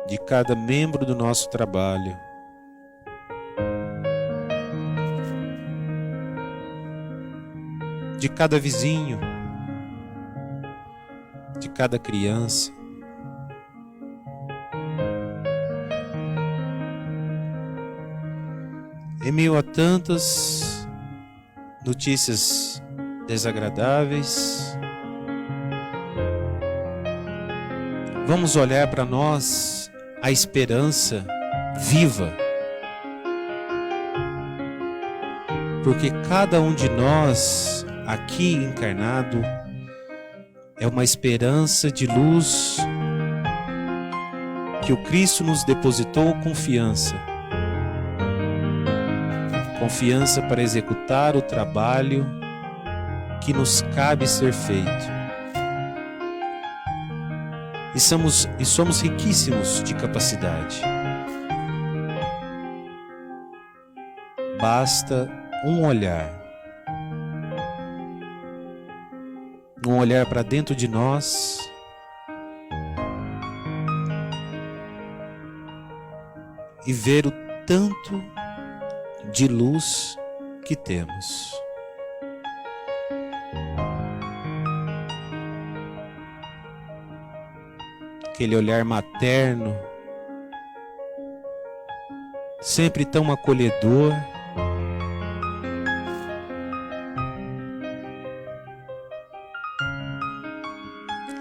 de cada membro do nosso trabalho, de cada vizinho, de cada criança. Em meio a tantas notícias desagradáveis, vamos olhar para nós a esperança viva, porque cada um de nós aqui encarnado é uma esperança de luz que o Cristo nos depositou confiança para executar o trabalho que nos cabe ser feito. E somos riquíssimos de capacidade. Basta um olhar para dentro de nós e ver o tanto de luz que temos. Aquele olhar materno, sempre tão acolhedor,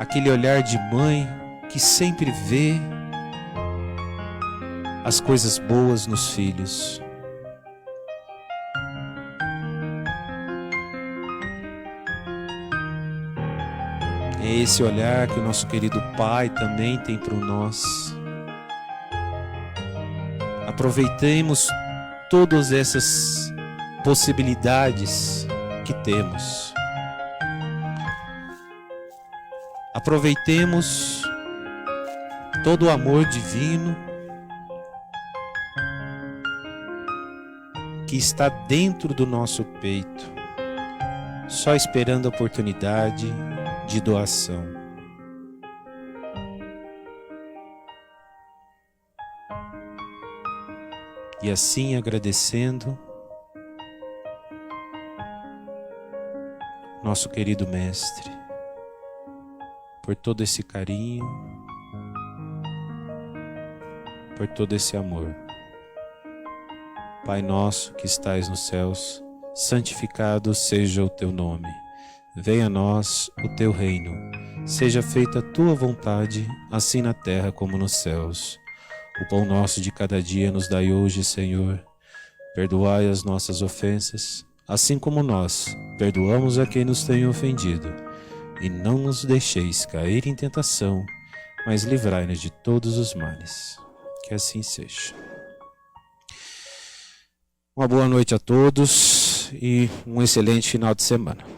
aquele olhar de mãe que sempre vê as coisas boas nos filhos. É esse olhar que o nosso querido Pai também tem por nós. Aproveitemos todas essas possibilidades que temos. Aproveitemos todo o amor divino que está dentro do nosso peito, só esperando a oportunidade de doação. E assim, agradecendo nosso querido Mestre por todo esse carinho, por todo esse amor. Pai nosso que estais nos céus, santificado seja o teu nome. Venha a nós o teu reino. Seja feita a tua vontade, assim na terra como nos céus. O pão nosso de cada dia nos dai hoje, Senhor. Perdoai as nossas ofensas, assim como nós perdoamos a quem nos tem ofendido. E não nos deixeis cair em tentação, mas livrai-nos de todos os males. Que assim seja. Uma boa noite a todos e um excelente final de semana.